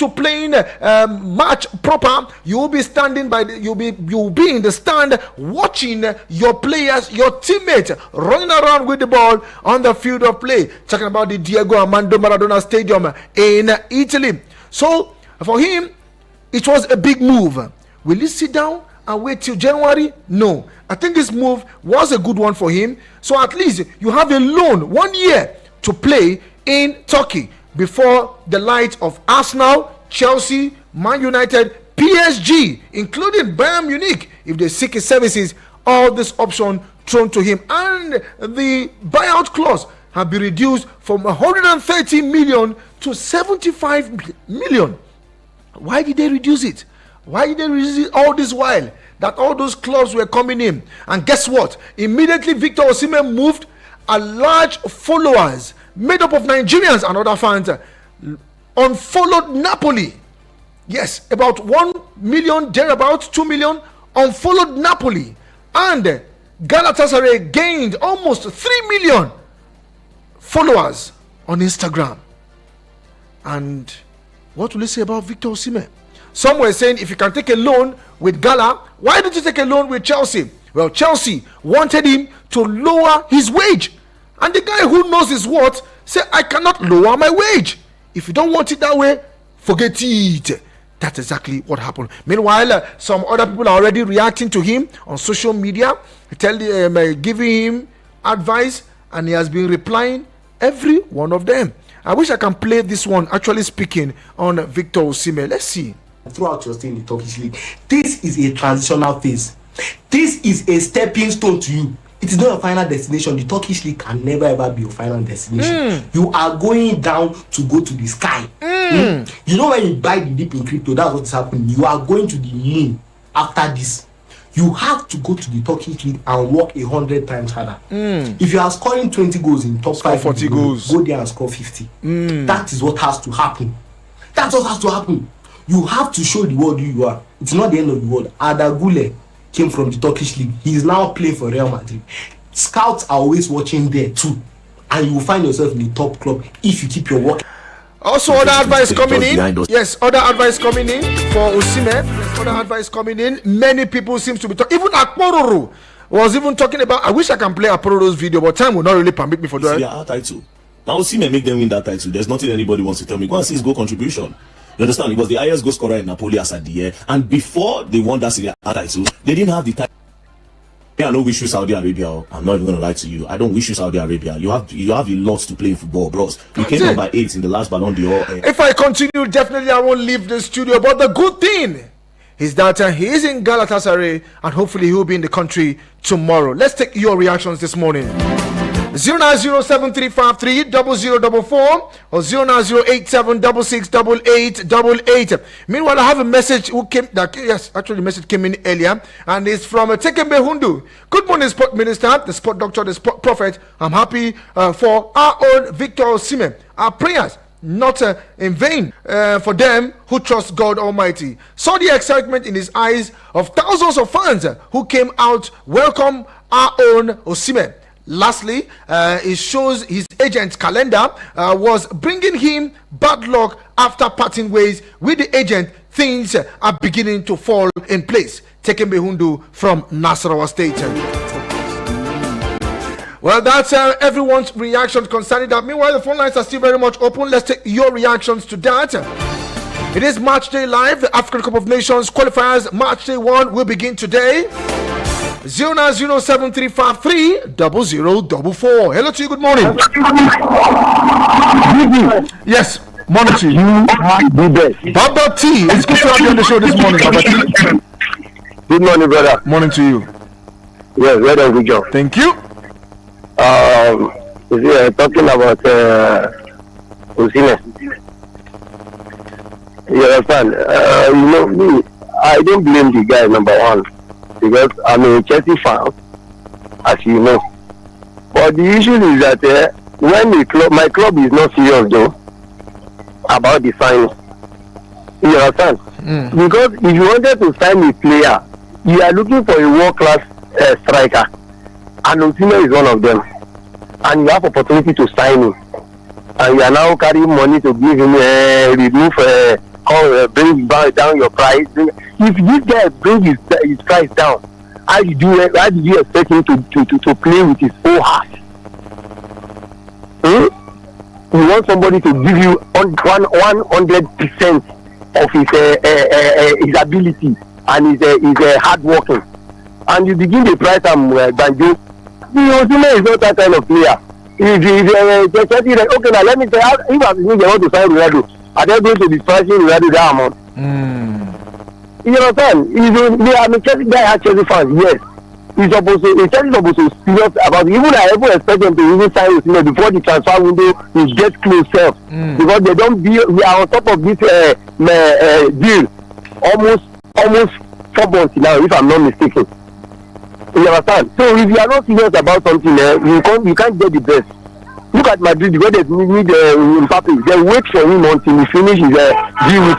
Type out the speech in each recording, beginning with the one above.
to playing match proper, you will be standing by you'll be in the stand watching your players, your teammates running around with the ball on the field of play. Talking about the Diego Armando Maradona Stadium in Italy. So for him, it was a big move. Will he sit down and wait till January? No. I think this move was a good one for him. So at least you have a loan 1 year to play in Turkey before the light of Arsenal, Chelsea, Man United, PSG, including Bayern Munich, if they seek his services. All this option thrown to him, and the buyout clause have been reduced from 130 million to 75 million. Why did they reduce it? Why did they reduce it all this while that all those clubs were coming in? And guess what? Immediately Victor Osimhen moved, a large followers made up of Nigerians and other fans unfollowed Napoli. Yes, about 1 million, thereabouts 2 million unfollowed Napoli. And Galatasaray gained almost 3 million followers on Instagram. And what will you say about Victor Osimhen? Some were saying, if you can take a loan with Gala, why did you take a loan with Chelsea? Well, Chelsea wanted him to lower his wage. And the guy who knows his worth said, I cannot lower my wage. If you don't want it that way, forget it. That's exactly what happened. Meanwhile, some other people are already reacting to him on social media, giving him advice, and he has been replying, every one of them. I wish I can play this one actually speaking on Victor Osimhen. Let's see. Throughout your stay in the Turkish league, this is a transitional phase. This is a stepping stone to you. It is not a final destination. The Turkish league can never ever be your final destination. You are going down to go to the sky. You know, when you buy the dip in crypto, that's what is happening. You are going to the moon after this. You have to go to the Turkish league and work 100 times harder. If you are scoring 20 goals in top 5, 40 goals, go there and score 50. That is what has to happen. That's what has to happen. You have to show the world who you are. It's not the end of the world. Arda Güler came from the Turkish league. He is now playing for Real Madrid. Scouts are always watching there too, and you will find yourself in the top club if you keep your work. Also, other advice coming in. Yes, other advice coming in for Osimhen. Yes, other advice coming in. Many people seem to be talking. Even Akpororo was even talking about. I wish I can play Akpororo's video, but time will not really permit me for that. Yeah, our title. Now Osimhen make them win that title. There's nothing anybody wants to tell me. Go and see his goal contribution. You understand? He was the highest goal scorer in Napoli as at the year, and before they won that Serie A title, they didn't have the title. I don't wish you Saudi Arabia. I'm not even gonna lie to you. I don't wish you Saudi Arabia. You have a lot to play in football, bros. You came number 8 in the last Ballon d'Or. If I continue, definitely I won't leave the studio. But the good thing is that he is in Galatasaray, and hopefully he will be in the country tomorrow. Let's take your reactions this morning. 09073530044 or 09087668888. Meanwhile, I have a message the message came in earlier, and it's from Tekembe Hundu. Good morning, Sport Minister, the Sport Doctor, the Sport Prophet. I'm happy for our own Victor Osimhen. Our prayers not in vain for them who trust God Almighty. Saw the excitement in his eyes of thousands of fans who came out welcome our own Osimhen. Lastly, it shows his agent's calendar was bringing him bad luck after parting ways with the agent. Things are beginning to fall in place. Tekembe Hundu from Nasarawa State. Well, that's everyone's reaction concerning that. Meanwhile, the phone lines are still very much open. Let's take your reactions to that. It is Match Day Live. The African Cup of Nations qualifiers Match Day 1 will begin today. 09073530044. Hello to you. Good morning. Yes. Morning to you. Baba T. It's good to have you on the show this morning, Baba T. Good morning, brother. Morning to you. Yes, well done, good job. Thank you. Talking about Osimhen. You understand? Me, I don't blame the guy, number one, because I'm a Chelsea fan, as you know. But the issue is that when my club is not serious though about the signing, you understand? Because if you wanted to sign a player, you are looking for a world-class striker, and Osimhen is one of them, and you have opportunity to sign him, and you are now carrying money to give him remove bring down your price. If this guy brings his price down, how did you expect him to play with his whole heart? You want somebody to give you 100% of his ability and his hard working, and you begin to price him Banjo. Osimhen is not that kind of player. If okay, now let me say, if I want to sign Ronaldo, are they going to be pricing Ronaldo that amount? You understand? I mean, Chelsea guy has Chelsea fans, yes. He's supposed to serious about it. Even I ever expect them to even sign Osimhen before the transfer window is get close self. Because they don't be, we are on top of this deal almost 4 months now, if I'm not mistaken. You understand? So if you are not serious about something, you can't get the best. Look at Madrid, where they need Mbappe. They wait for him until he finishes deal with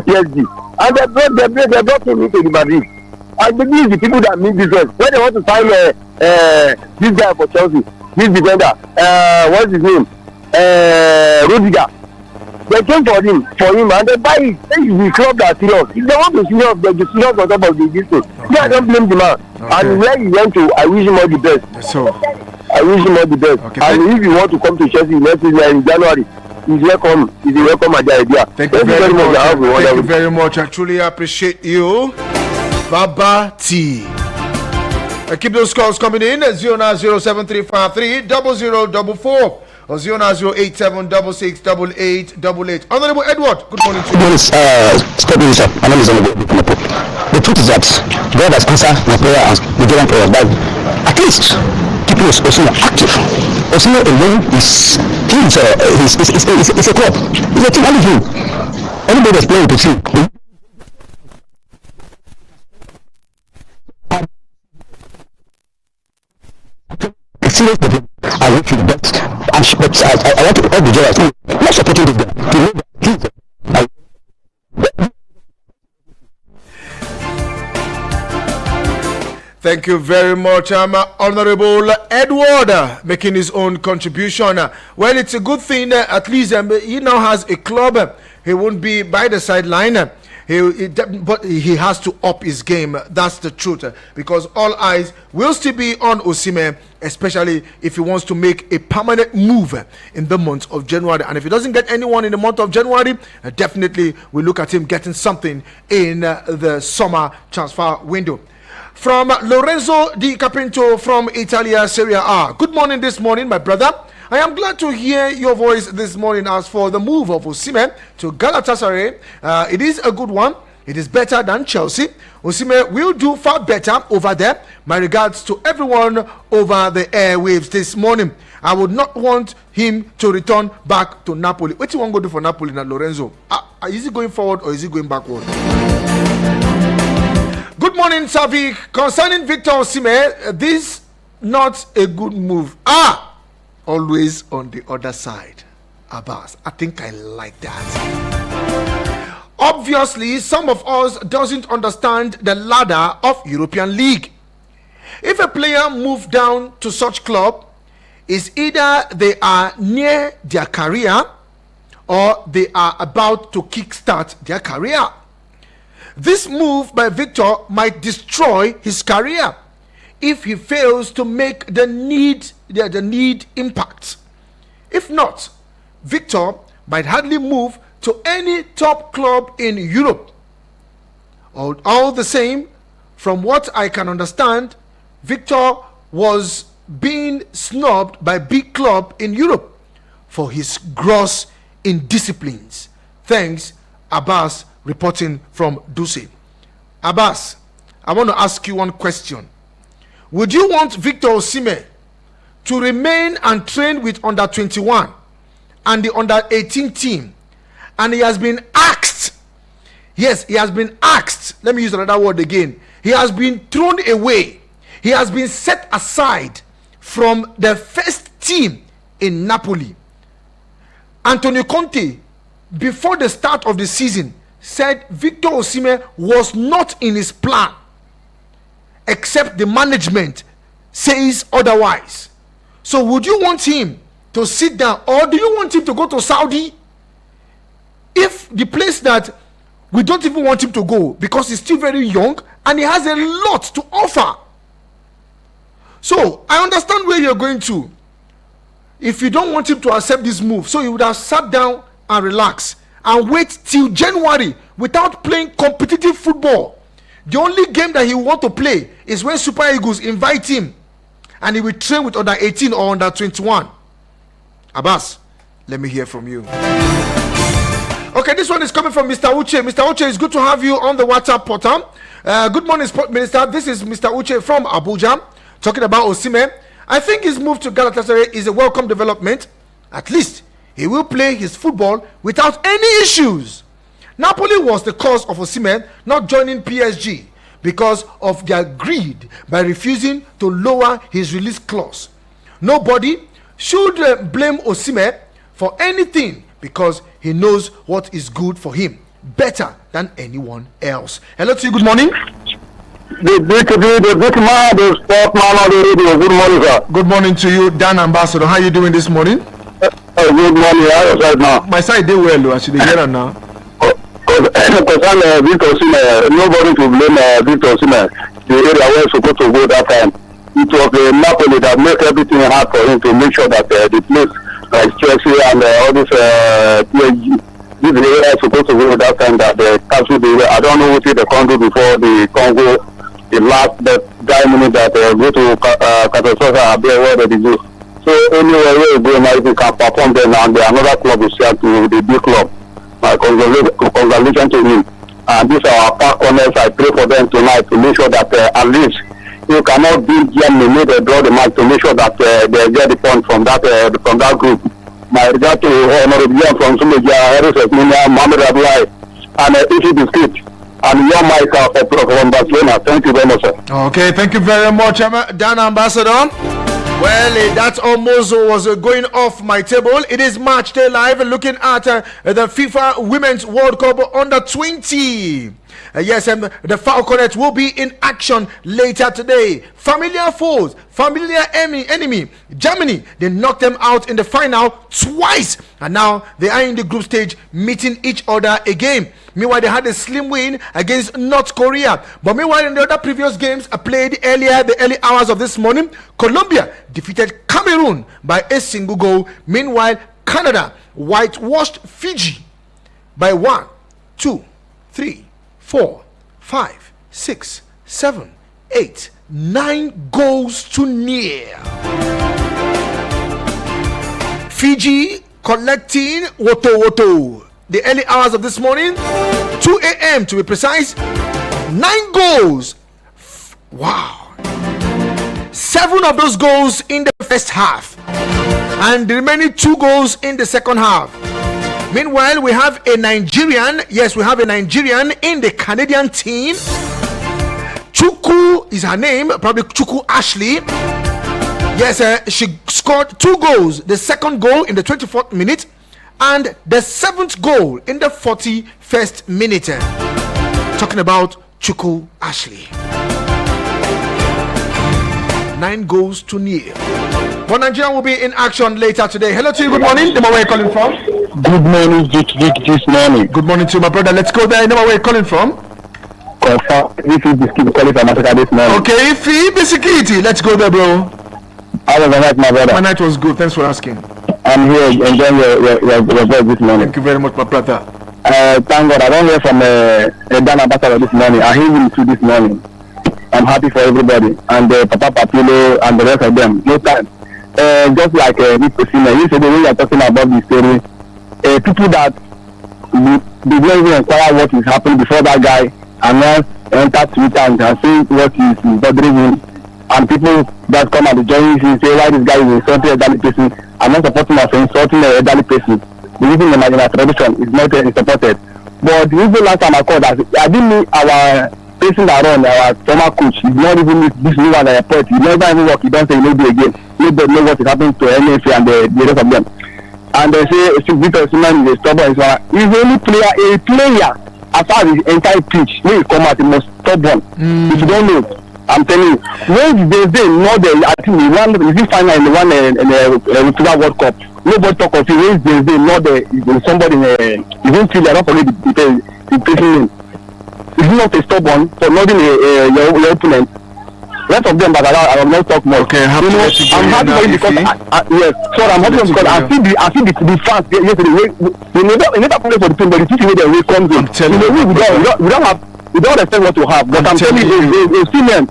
PSG. And they brought him into the Madrid. And these are the people that mean business. When they want to sign this guy for Chelsea, this defender, what's his name? Rudiger. They came for him and they buy it. This is the club that serious. If they want to serious, they be serious on top of the business. I don't blame the man. Okay. And where he went to, I wish him all the best. So I wish him all the best. Okay, and if you want to come to Chelsea next season in January, he's welcome. He's welcome at the idea. Thank you very much. Thank you very much. I truly appreciate you. Baba T. Keep those calls coming in at 090735300044 or 0908766888. Honorable Edward, good morning to you. Good morning, sir. My name is Honorable. The truth is that God has answered my prayer and Nigerian prayers, but at least keeping Osimhen active. Osimhen alone is a club. It's a team, only him. Anybody that's playing with the team. Serious problem. I wish you the best. But I want to all the journalists. I'm not supporting this guy. Thank you very much, Honorable Edward, making his own contribution. Well, it's a good thing. At least he now has a club. He won't be by the sideline. But he has to up his game. That's the truth. Because all eyes will still be on Osimhen, especially if he wants to make a permanent move in the month of January. And if he doesn't get anyone in the month of January, definitely we'll look at him getting something in the summer transfer window. From Lorenzo Di Capinto from Italia Serie A. Good morning this morning, my brother. I am glad to hear your voice this morning. As for the move of Osimhen to Galatasaray, it is a good one. It is better than Chelsea. Osimhen will do far better over there. My regards to everyone over the airwaves this morning. I would not want him to return back to Napoli. What do you want to do for Napoli now, Lorenzo? Is he going forward or is he going backward? Good morning, Savik. Concerning Victor Osimhen, this not a good move. Always on the other side. Abbas, I think I like that. Obviously, some of us doesn't understand the ladder of European League. If a player moves down to such club, it's either they are near their career or they are about to kickstart their career. This move by Victor might destroy his career if he fails to make the need impact. If not, Victor might hardly move to any top club in Europe. All the same, from what I can understand, Victor was being snubbed by big club in Europe for his gross indisciplines. Thanks, Abbas, reporting from Duce. Abbas, I want to ask you one question. Would you want Victor Osimhen to remain and train with under 21 and the under 18 team? And he has been asked, yes, he has been asked, let me use another word again, he has been thrown away, he has been set aside from the first team in Napoli. Antonio Conte, before the start of the season, said Victor Osimhen was not in his plan, except the management says otherwise. So would you want him to sit down, or do you want him to go to Saudi if the place that we don't even want him to go because he's still very young and he has a lot to offer. So I understand where you're going to. If you don't want him to accept this move, so he would have sat down and relax and wait till January without playing competitive football. The only game that he will want to play is when Super Eagles invite him and he will train with under 18 or under 21. Abbas, let me hear from you. Okay, this one is coming from Mr. Uche. Mr. Uche, it's good to have you on the WhatsApp portal. Good morning, Sport Minister. This is Mr. Uche from Abuja, talking about Osimhen. I think his move to Galatasaray is a welcome development. At least he will play his football without any issues. Napoli was the cause of Osimhen not joining PSG because of their greed by refusing to lower his release clause. Nobody should blame Osimhen for anything because he knows what is good for him better than anyone else. Hello to you, good morning. The big man, the sport man on the radio. Good morning, sir. Good morning to you, Dan Ambassador. How are you doing this morning? Good morning. How are you right now? My side did well, I should hear it now. Because I'm Victor Osimhen, nobody to blame Victor Osimhen. The area where supposed to go that time. It was Napoli that made everything hard for him to make sure that the place like Chelsea and all this PSG, this area is supposed to go that time that the cancel the. I don't know what they can do before the Congo. The last minute that go to Catastrophe where they do. So anywhere where you go now, if you can perform there now, the another club is here to the big club. My congratulations to him. And these are our park corners. I pray for them tonight to make sure that at least you cannot beat Germany, make them draw the match to make sure that they get the point from that group. My regard to Honorable from Sumeja, Harris Esminia, Mohamed Abdullahi, and Ishi Biscuit. And your mic from Barcelona. Thank you very much, sir. Okay, thank you very much, Dan Ambassador. Well, that almost was going off my table. It is Match Day Live, looking at the FIFA Women's World Cup under 20. Yes, the Falconets will be in action later today. Familiar foes, familiar enemy, Germany. They knocked them out in the final twice, and now they are in the group stage meeting each other again. Meanwhile, they had a slim win against North Korea. But meanwhile, in the other previous games played the early hours of this morning, Colombia defeated Cameroon by a single goal. Meanwhile, Canada whitewashed Fiji by 1, 2, 3, 4, 5, 6, 7, 8, 9 goals to nil. Fiji collecting Woto. The early hours of this morning, 2 a.m. to be precise, 9 goals. Wow. 7 of those goals in the first half, and the remaining 2 goals in the second half. Meanwhile, we have a Nigerian. Yes, we have a Nigerian in the Canadian team. Chukwu is her name, probably Chukwu Ashley. Yes, she scored 2 goals. The second goal in the 24th minute, and the 7th goal in the 41st minute. Talking about Chukwu Ashley. 9 goals to nil. But Nigeria will be in action later today. Hello to you. Good morning. Where are you calling from? Good morning, Vick this morning. Good morning to you, my brother. Let's go there. Where are you calling from? This is Biscuit calling from Africa this morning. Okay, Phoebe Security. Let's go there, bro. How was the night, my brother? My night was good. Thanks for asking. I'm here enjoying your voice this morning. Thank you very much, my brother. Thank God. I don't hear from Dan Ambassador this morning. I hear him too this morning. I'm happy for everybody, and Papa Papilo and the rest of them. No time. Just like this person, you said the way you're talking about the story, people that they don't even inquire what is happening before that guy and now enter Twitter and say what is bothering him, and people that come at the journey say why this guy is insulting elderly person. I'm not supporting us for insulting an elderly person. Believing in our tradition is not supported. But the reason last time I called us, I didn't mean our person that run, our former coach, he's not even this new one at the point. He never even work, he don't say no do again. Nobody know what is happening to NFA and the rest of them. And they say Victor Osimhen is a stubborn. He's the only player as far as his entire pitch, when he come out, he must stubborn. If you don't know, I'm telling you, when they know I think he won, is he final in the one in the World Cup nobody talk of it. When they not somebody even feel I don't forget the person name. It's not a stubborn for not your opponent. Rest of them, but I will not talk more. Okay, I'm happy for you because yes, so I'm happy because I see the fans yesterday. We never play for the team, but the team they will come in. We don't have. We don't understand what to have, but I'm telling you, a female,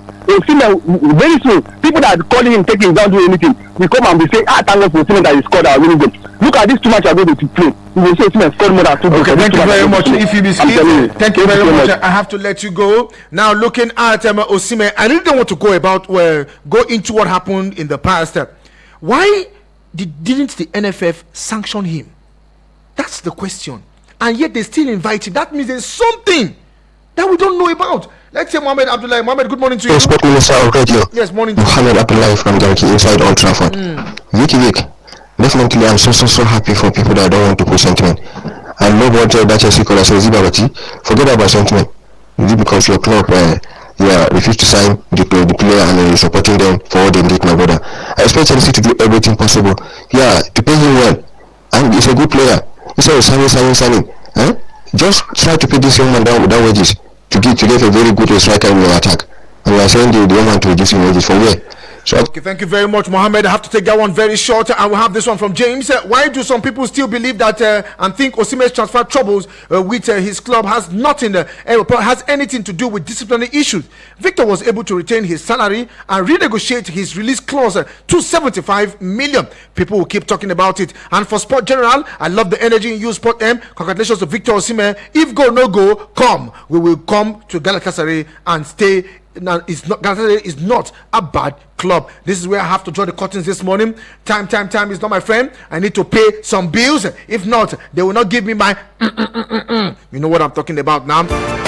very soon, people that are calling him, taking him, don't do anything. We come and we say, thank God for Simon that he scored our winning goal. Look at this 2 matches are going to play. We will say Simon scored more than 2 goals. Okay, thank you very much. If you thank you very much. I have to let you go. Now, looking at Osimhen, I really don't want to go into what happened in the past. Why didn't the NFF sanction him? That's the question. And yet they still invite him. That means there's something that we don't know about. Let's say Mohamed Abdullahi. Mohamed, good morning to you. Sport Minister of Radio. Yes, morning to Mohamed Abdullahi from Garki inside Old Trafford. Vick. Definitely, I'm so happy for people that don't want to put sentiment. I love what that Chelsea caller says, Zibabati. Forget about sentiment. Because your club refused to sign the player and you're supporting them for what they did, my brother. I expect Chelsea to do everything possible. Yeah, to pay him well. And he's a good player. Instead of signing. Just try to pay this young man down without wages to get a very good striker in your attack. And we are saying the young man to reduce his wages for where? So, okay, thank you very much, Mohammed. I have to take that one very short. I will have this one from James. Why do some people still believe that and think Osimhen's transfer troubles with his club has anything to do with disciplinary issues? Victor was able to retain his salary and renegotiate his release clause to 75 million. People will keep talking about it. And for Sport General, I love the energy in you, Sport M. Congratulations to Victor Osimhen. If go no go, come. We will come to Galatasaray and stay. Now, Galatasaray is not a bad club. This is where I have to draw the curtains this morning. Time is not my friend. I need to pay some bills. If not, they will not give me my You know what I'm talking about now.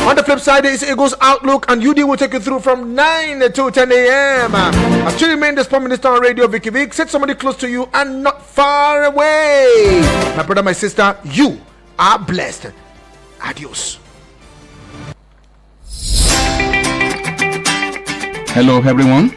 On the flip side is Eagles Outlook, and UD will take you through from 9 to 10 a.m. I still remain the Sport Minister on Radio, Vicky Vick. Set somebody close to you and not far away. My brother, my sister, you are blessed. Adios. Hello everyone,